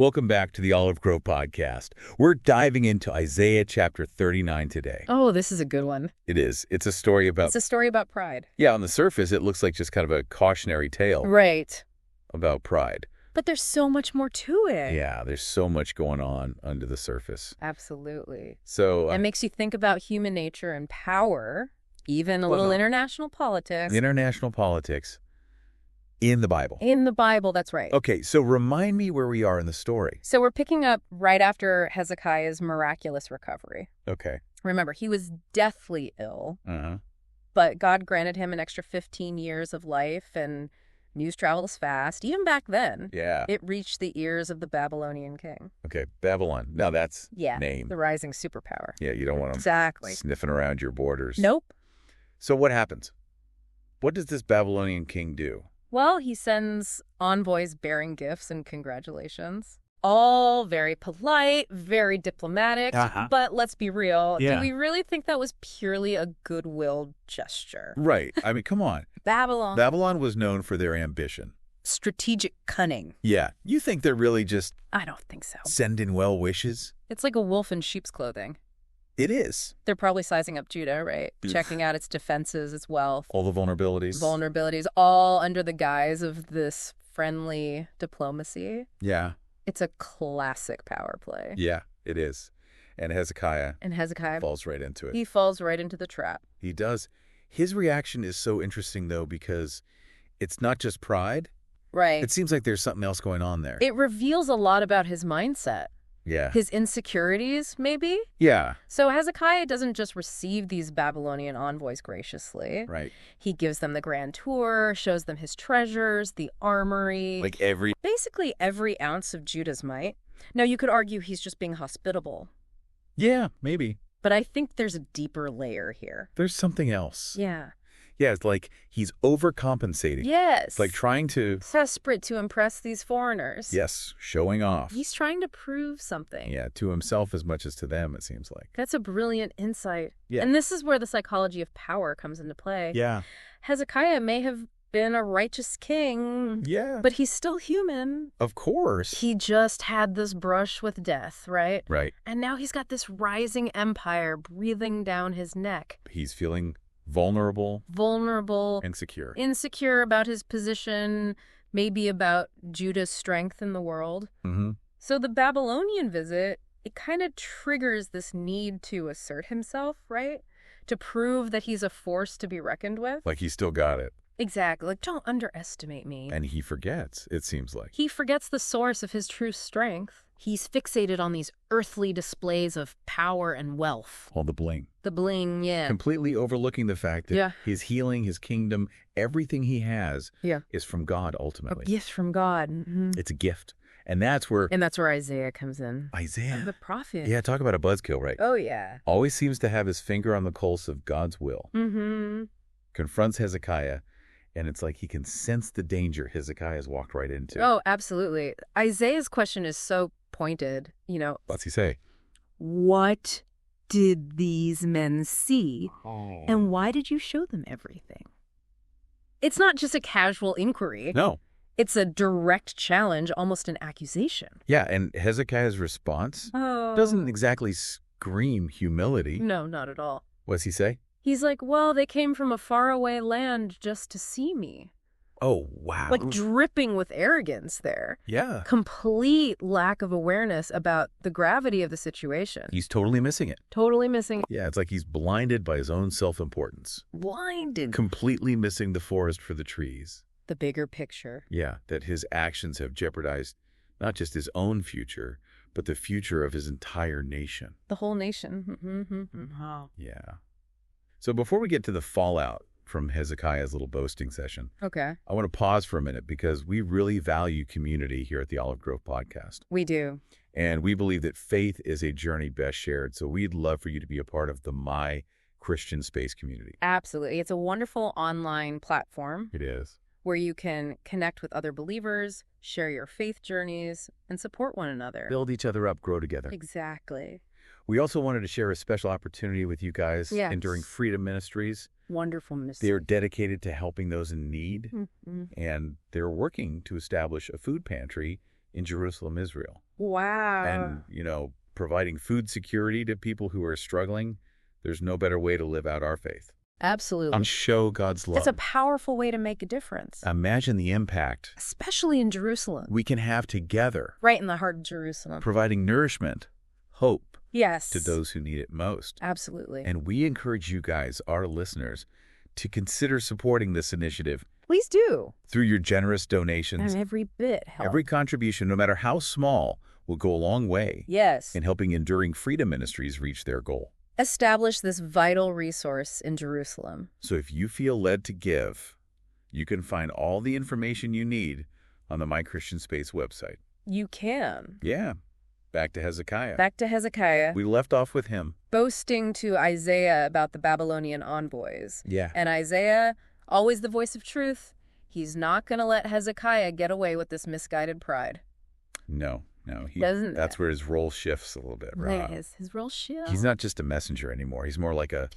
Welcome back to the Olive Grove Podcast. We're diving into Isaiah chapter 39 today. Oh, this is a good one. It is. It's a story about... It's a story about pride. Yeah, on the surface, it looks like just kind of a cautionary tale Right. about pride. But there's so much more to it. Yeah, there's so much going on under the surface. Absolutely. So... It makes you think about human nature and power, even a little international politics. International politics in the Bible. In the Bible, that's right. Okay, so remind me where we are in the story. So we're picking up right after Hezekiah's miraculous recovery. Okay. Remember, he was deathly ill, Uh-huh. but God granted him an extra 15 years of life, and news travels fast. Even back then, Yeah. it reached the ears of the Babylonian king. Okay, Babylon. Now that's Yeah, name. the rising superpower. Yeah, you don't want them Exactly. sniffing around your borders. Nope. So what happens? What does this Babylonian king do? Well, he sends envoys bearing gifts and congratulations. All very polite, very diplomatic, but let's be real. Yeah. Do we really think that was purely a goodwill gesture? Right. I mean, come on. Babylon. Babylon was known for their ambition. Strategic cunning. Yeah. You think they're really just I don't think so. sending well wishes? It's like a wolf in sheep's clothing. It is. They're probably sizing up Judah, right? Oof. Checking out its defenses, its wealth, All the vulnerabilities. vulnerabilities, all under the guise of this friendly diplomacy. Yeah. It's a classic power play. Yeah, it is. And Hezekiah And Hezekiah, falls right into it. he falls right into the trap. He does. His reaction is so interesting, though, because it's not just pride. Right. It seems like there's something else going on there. It reveals a lot about his mindset, Yeah. his insecurities, maybe. Yeah. So Hezekiah doesn't just receive these Babylonian envoys graciously. Right. He gives them the grand tour, shows them his treasures, the armory, Like every... basically every ounce of Judah's might. Now, you could argue he's just being hospitable, Yeah, maybe. but I think there's a deeper layer here. There's something else. Yeah. Yeah, it's like he's overcompensating. Yes. It's like trying to... Desperate to impress these foreigners. Yes, showing off. He's trying to prove something. Yeah, to himself as much as to them, it seems like. That's a brilliant insight. Yeah. And this is where the psychology of power comes into play. Yeah. Hezekiah may have been a righteous king, Yeah. but he's still human. Of course. He just had this brush with death, right? Right. And now he's got this rising empire breathing down his neck. He's feeling vulnerable, Vulnerable, insecure. insecure about his position, maybe about Judah's strength in the world. Mm-hmm. So the Babylonian visit, it kind of triggers this need to assert himself, right? To prove that he's a force to be reckoned with. Like he's still got it. Exactly. Like, don't underestimate me. And he forgets, it seems like. He forgets the source of his true strength. He's fixated on these earthly displays of power and wealth. All the bling. The bling, yeah. Completely overlooking the fact that Yeah. his healing, his kingdom, everything he has Yeah. is from God A ultimately. gift from God. Mhm. It's a gift. And that's where And that's where Isaiah comes in. Isaiah... The prophet. Yeah, talk about a buzzkill, right? Oh, yeah. Always seems to have his finger on the pulse of God's will. Mm-hmm. Confronts Hezekiah, and it's like he can sense the danger Hezekiah's walked right into. Oh, absolutely. Isaiah's question is so pointed. You know, What's he say? what did these men see, and why did you show them everything? It's not just a casual inquiry. No. It's a direct challenge, almost an accusation. Yeah, and Hezekiah's response Oh. doesn't exactly scream humility. No, not at all. What's he say? He's like, well, they came from a faraway land just to see me. Oh, wow. Like dripping with arrogance there. Yeah. Complete lack of awareness about the gravity of the situation. He's totally missing it. Totally missing. Yeah, it's like he's blinded by his own self-importance. Blinded. Completely missing the forest for the trees. The bigger picture. Yeah, that his actions have jeopardized not just his own future, but the future of his entire nation. The whole nation. Mm-hmm. Yeah. So before we get to the fallout from Hezekiah's little boasting session, Okay. I want to pause for a minute because we really value community here at the Olive Grove Podcast. We do. And we believe that faith is a journey best shared. So we'd love for you to be a part of the My Christian Space community. Absolutely. It's a wonderful online platform It is. where you can connect with other believers, share your faith journeys, and support one another. Build each other up, grow together. Exactly. We also wanted to share a special opportunity with you guys. Yes. Enduring Freedom Ministries. Wonderful ministry. They're dedicated to helping those in need, Mhm. and they're working to establish a food pantry in Jerusalem, Israel. Wow. And, providing food security to people who are struggling. There's no better way to live out our faith. Absolutely. And show God's love. That's a powerful way to make a difference. Imagine the impact Especially in Jerusalem. we can have together, Right in the heart of Jerusalem. providing nourishment, hope Yes. to those who need it most. Absolutely. And we encourage you guys, our listeners, to consider supporting this initiative Please do. through your generous donations. And every bit helps. Every contribution, no matter how small, will go a long way Yes. in helping Enduring Freedom Ministries reach their goal. Establish this vital resource in Jerusalem. So if you feel led to give, you can find all the information you need on the My Christian Space website. You can. Yeah. Back to Hezekiah. Back to Hezekiah, We left off with him. boasting to Isaiah about the Babylonian envoys. Yeah. And Isaiah, always the voice of truth, he's not going to let Hezekiah get away with this misguided pride. No. That's where his role shifts a little bit, right? His role shift. He's not just a messenger anymore. He's more like a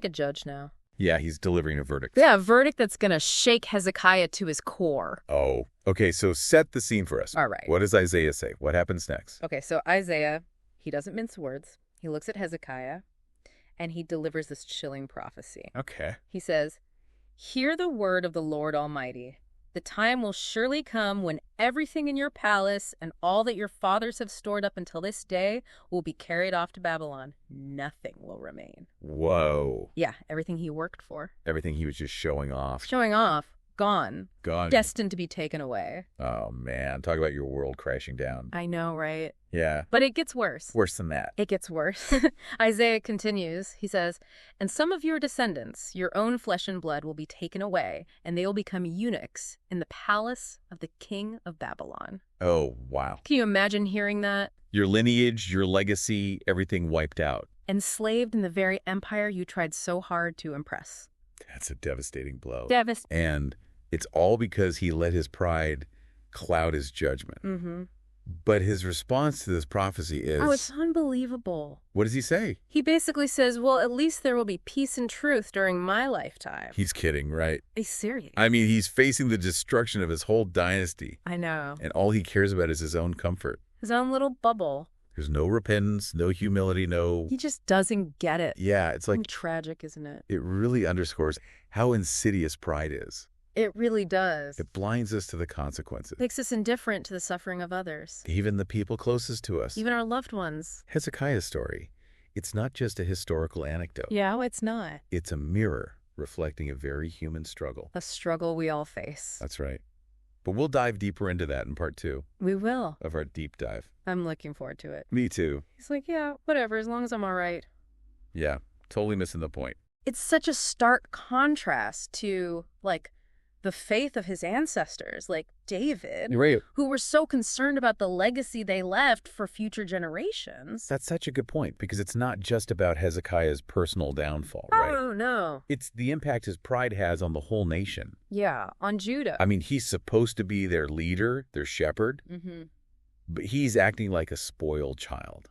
judge now. Yeah, he's delivering a verdict. Yeah, a verdict that's going to shake Hezekiah to his core. Oh, okay, so set the scene for us. All right. What does Isaiah say? What happens next? Okay, so Isaiah, he doesn't mince words. He looks at Hezekiah, and he delivers this chilling prophecy. Okay. He says, "Hear the word of the Lord Almighty. The time will surely come when everything in your palace and all that your fathers have stored up until this day will be carried off to Babylon. Nothing will remain." Whoa. Yeah, everything he worked for. Everything he was just showing off. Showing off. Gone. Gone. Destined to be taken away. Oh, man. Talk about your world crashing down. I know, right? Yeah. But it gets worse. Worse than that. It gets worse. Isaiah continues. He says, "And some of your descendants, your own flesh and blood, will be taken away, and they will become eunuchs in the palace of the king of Babylon." Oh, wow. Can you imagine hearing that? Your lineage, your legacy, everything wiped out. Enslaved in the very empire you tried so hard to impress. That's a devastating blow. And it's all because he let his pride cloud his judgment. mm-hmm. But his response to this prophecy is... Oh, it's unbelievable. What does he say? He basically says, well, at least there will be peace and truth during my lifetime. He's kidding, right? He's serious. I mean, he's facing the destruction of his whole dynasty. I know. And all he cares about is his own comfort. His own little bubble. There's no repentance, no humility, no... He just doesn't get it. Yeah, it's like... Tragic, isn't it? It really underscores how insidious pride is. It really does. It blinds us to the consequences. Makes us indifferent to the suffering of others. Even the people closest to us. Even our loved ones. Hezekiah's story. It's not just a historical anecdote. Yeah, it's not. It's a mirror reflecting a very human struggle. A struggle we all face. That's right. But we'll dive deeper into that in part 2 We will. of our deep dive. I'm looking forward to it. Me too. He's like, yeah, whatever, as long as I'm all right. Yeah, totally missing the point. It's such a stark contrast to, like, the faith of his ancestors, like David, Right. who were so concerned about the legacy they left for future generations. That's such a good point, because it's not just about Hezekiah's personal downfall, right? Oh, no. It's the impact his pride has on the whole nation. Yeah, on Judah. I mean, he's supposed to be their leader, their shepherd, Mm-hmm. but he's acting like a spoiled child.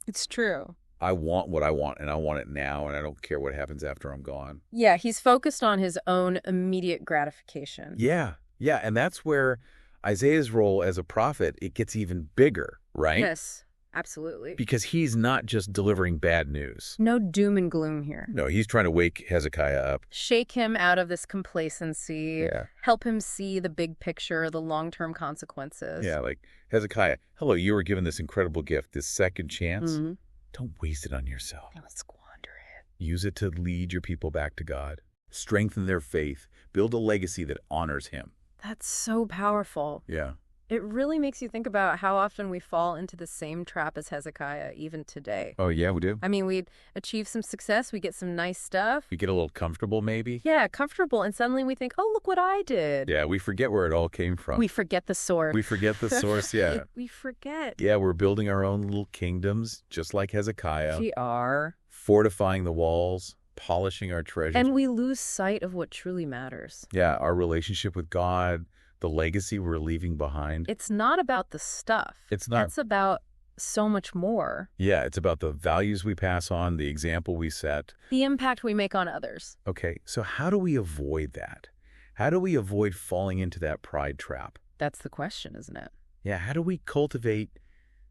It's true. I want what I want, and I want it now, and I don't care what happens after I'm gone. Yeah, he's focused on his own immediate gratification. Yeah, and that's where Isaiah's role as a prophet, it gets even bigger, right? Yes, absolutely. Because he's not just delivering bad news. No doom and gloom here. No, he's trying to wake Hezekiah up. Shake him out of this complacency. Yeah. Help him see the big picture, the long-term consequences. Yeah, like, Hezekiah, hello, you were given this incredible gift, this second chance. Mm-hmm. Don't waste it on yourself. Don't squander it. Use it to lead your people back to God. Strengthen their faith. Build a legacy that honors him. That's so powerful. Yeah. It really makes you think about how often we fall into the same trap as Hezekiah, even today. Oh, yeah, we do. I mean, we achieve some success, we get some nice stuff. We get a little comfortable, maybe. Yeah, comfortable, and suddenly we think, oh, look what I did. Yeah, we forget where it all came from. We forget the source. We forget the source, yeah. We forget. Yeah, we're building our own little kingdoms, just like Hezekiah. We are. Fortifying the walls, polishing our treasures. And we lose sight of what truly matters. Yeah, our relationship with God, the legacy we're leaving behind. It's not about the stuff. It's not. It's about so much more. Yeah, it's about the values we pass on, the example we set. The impact we make on others. Okay, so how do we avoid that? How do we avoid falling into that pride trap? That's the question, isn't it? Yeah, how do we cultivate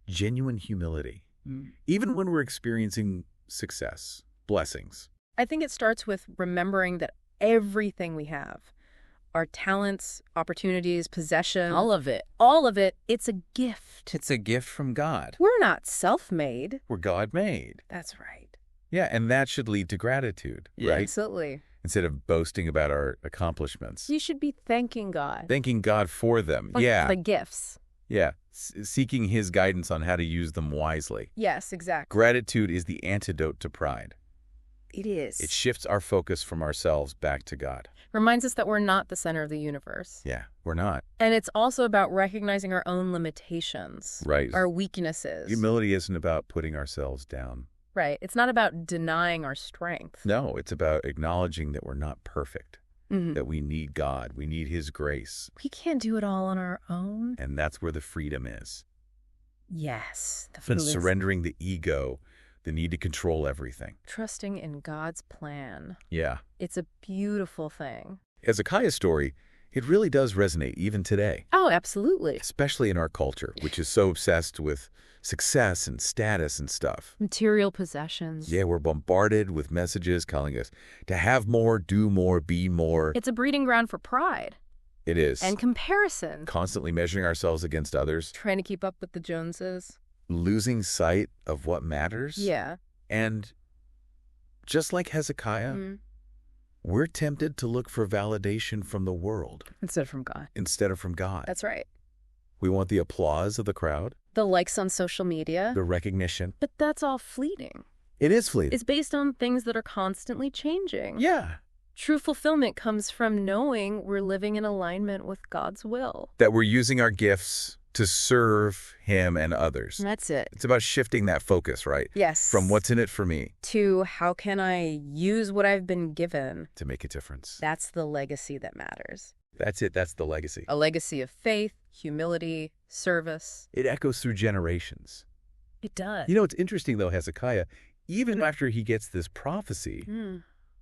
genuine humility, even when we're experiencing success, blessings? I think it starts with remembering that everything we have, our talents, opportunities, possessions, all of it, it's a gift. It's a gift from God. We're not self-made. We're God-made. That's right. Yeah, and that should lead to gratitude, right? Absolutely. Instead of boasting about our accomplishments. You should be thanking God. Thanking God for them. For the gifts. Yeah. Seeking his guidance on how to use them wisely. Yes, exactly. Gratitude is the antidote to pride. It is. It shifts our focus from ourselves back to God. Reminds us that we're not the center of the universe. Yeah, we're not. And it's also about recognizing our own limitations. Right. Our weaknesses. Humility isn't about putting ourselves down. Right. It's not about denying our strength. No, it's about acknowledging that we're not perfect, that we need God, we need his grace. We can't do it all on our own. And that's where the freedom is. Yes. And surrendering the ego, the need to control everything. Trusting in God's plan. Yeah. It's a beautiful thing. Hezekiah's story, it really does resonate even today. Oh, absolutely. Especially in our culture, which is so obsessed with success and status and stuff. Material possessions. Yeah, we're bombarded with messages telling us to have more, do more, be more. It's a breeding ground for pride. It is. And comparison. Constantly measuring ourselves against others. Trying to keep up with the Joneses. Losing sight of what matters. Yeah. And just like Hezekiah, we're tempted to look for validation from the world. Instead of from God. That's right. We want the applause of the crowd. The likes on social media. The recognition. But that's all fleeting. It is fleeting. It's based on things that are constantly changing. Yeah. True fulfillment comes from knowing we're living in alignment with God's will. That we're using our gifts to serve him and others. That's it. It's about shifting that focus, right? Yes. From what's in it for me. To how can I use what I've been given. To make a difference. That's the legacy that matters. That's it. That's the legacy. A legacy of faith, humility, service. It echoes through generations. It does. You know, it's interesting, though, Hezekiah, even after he gets this prophecy,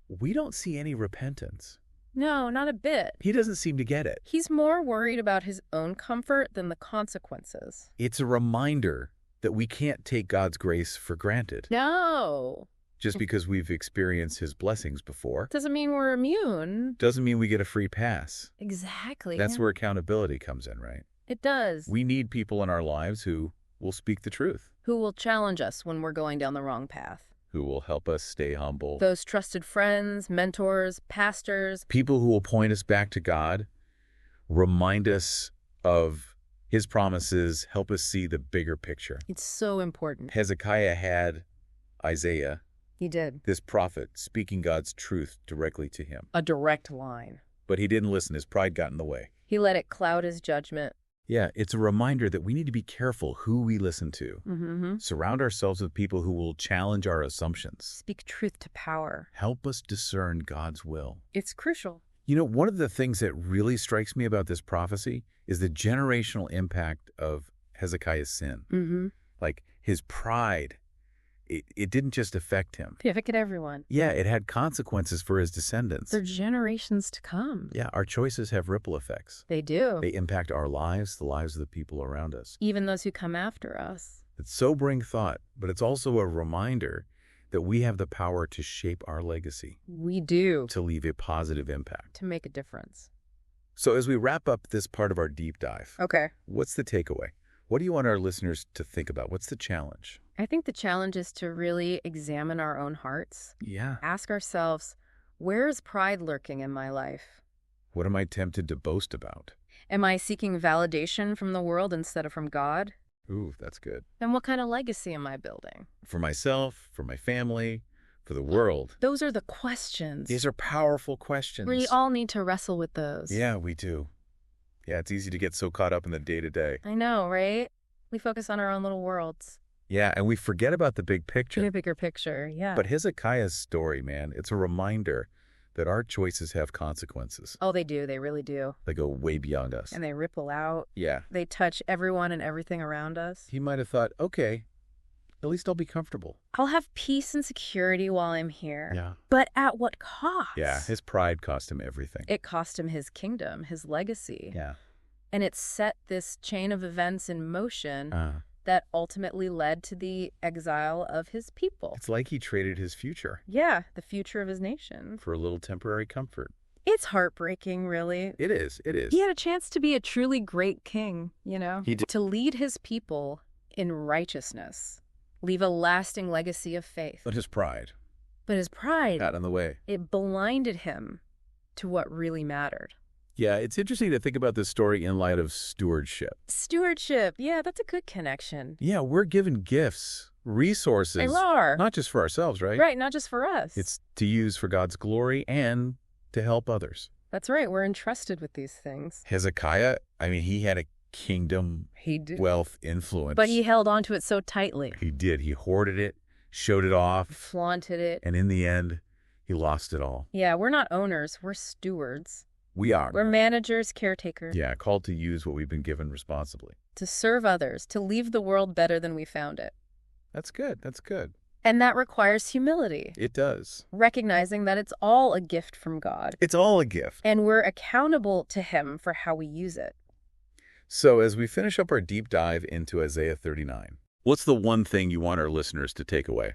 we don't see any repentance. No, not a bit. He doesn't seem to get it. He's more worried about his own comfort than the consequences. It's a reminder that we can't take God's grace for granted. No. Just because we've experienced his blessings before. Doesn't mean we're immune. Doesn't mean we get a free pass. Exactly. That's where accountability comes in, right? It does. We need people in our lives who will speak the truth. Who will challenge us when we're going down the wrong path. Who will help us stay humble. Those trusted friends, mentors, pastors. People who will point us back to God, remind us of his promises, help us see the bigger picture. It's so important. Hezekiah had Isaiah. He did. This prophet speaking God's truth directly to him. A direct line. But he didn't listen. His pride got in the way. He let it cloud his judgment. Yeah, it's a reminder that we need to be careful who we listen to. Surround ourselves with people who will challenge our assumptions. Speak truth to power. Help us discern God's will. It's crucial. You know, one of the things that really strikes me about this prophecy is the generational impact of Hezekiah's sin. Like his pride, it didn't just affect him. It affected everyone. Yeah, it had consequences for his descendants. For generations to come. Yeah, our choices have ripple effects. They do. They impact our lives, the lives of the people around us. Even those who come after us. It's sobering thought, but it's also a reminder that we have the power to shape our legacy. We do. To leave a positive impact. To make a difference. So as we wrap up this part of our deep dive, okay, what's the takeaway? What do you want our listeners to think about? What's the challenge? I think the challenge is to really examine our own hearts. Yeah. Ask ourselves, where is pride lurking in my life? What am I tempted to boast about? Am I seeking validation from the world instead of from God? Ooh, that's good. And what kind of legacy am I building? For myself, for my family, for the world. Those are the questions. These are powerful questions. We all need to wrestle with those. Yeah, we do. Yeah, it's easy to get so caught up in the day-to-day. I know, right? We focus on our own little worlds. Yeah, and we forget about the big picture. The bigger picture, yeah. But Hezekiah's story, man, it's a reminder that our choices have consequences. Oh, they do. They really do. They go way beyond us. And they ripple out. Yeah. They touch everyone and everything around us. He might have thought, okay, at least I'll be comfortable. I'll have peace and security while I'm here. Yeah. But at what cost? Yeah, his pride cost him everything. It cost him his kingdom, his legacy. Yeah. And it set this chain of events in motion that ultimately led to the exile of his people. It's like he traded his future. Yeah, the future of his nation. For a little temporary comfort. It's heartbreaking, really. It is. It is. He had a chance to be a truly great king, you know? He did. To lead his people in righteousness, leave a lasting legacy of faith. But his pride But his pride, got in the way. it blinded him to what really mattered. Yeah, it's interesting to think about this story in light of stewardship. Stewardship. Yeah, that's a good connection. Yeah, we're given gifts, resources. They are. Not just for ourselves, right? Right, not just for us. It's to use for God's glory and to help others. That's right. We're entrusted with these things. Hezekiah, I mean, he had a kingdom, He did. wealth, influence. But he held on to it so tightly. He did. He hoarded it, showed it off, Flaunted it. and in the end, he lost it all. Yeah, we're not owners. We're stewards. We are. We're managers, caretakers. Yeah, called to use what we've been given responsibly. To serve others, to leave the world better than we found it. That's good. That's good. And that requires humility. It does. Recognizing that it's all a gift from God. It's all a gift. And we're accountable to Him for how we use it. So as we finish up our deep dive into Isaiah 39, what's the one thing you want our listeners to take away?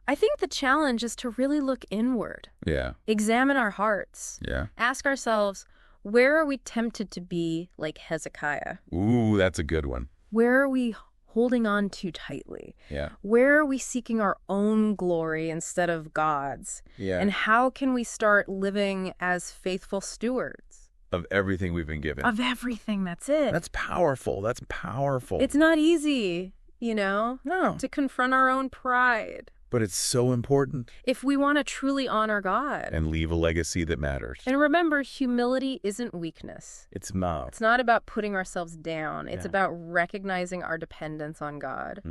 I think the challenge is to really look inward. Yeah. Examine our hearts. Yeah. Ask ourselves, where are we tempted to be like Hezekiah? Ooh, that's a good one. Where are we holding on too tightly? Yeah. Where are we seeking our own glory instead of God's? Yeah. And how can we start living as faithful stewards? Of everything we've been given. Of everything, that's it. That's powerful. That's powerful. It's not easy, you know, No. to confront our own pride. But it's so important. If we want to truly honor God. And leave a legacy that matters. And remember, humility isn't weakness. It's not. It's not about putting ourselves down. It's Yeah. about recognizing our dependence on God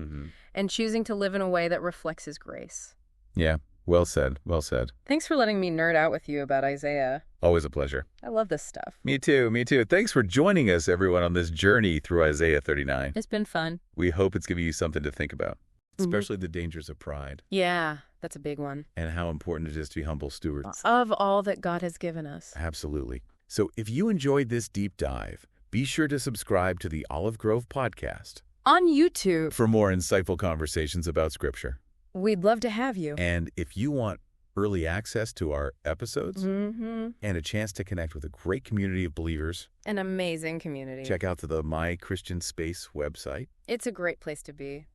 and choosing to live in a way that reflects His grace. Yeah. Well said. Well said. Thanks for letting me nerd out with you about Isaiah. Always a pleasure. I love this stuff. Me too. Me too. Thanks for joining us, everyone, on this journey through Isaiah 39. It's been fun. We hope it's giving you something to think about, especially the dangers of pride Yeah, that's a big one. and how important it is to be humble stewards. Of all that God has given us. Absolutely. So if you enjoyed this deep dive, be sure to subscribe to the Olive Grove podcast On YouTube. for more insightful conversations about Scripture. We'd love to have you. And if you want early access to our episodes Mm-hmm. and a chance to connect with a great community of believers, An amazing community. check out the My Christian Space website. It's a great place to be.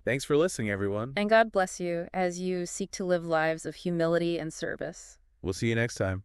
Thanks for listening, everyone. And God bless you as you seek to live lives of humility and service. We'll see you next time.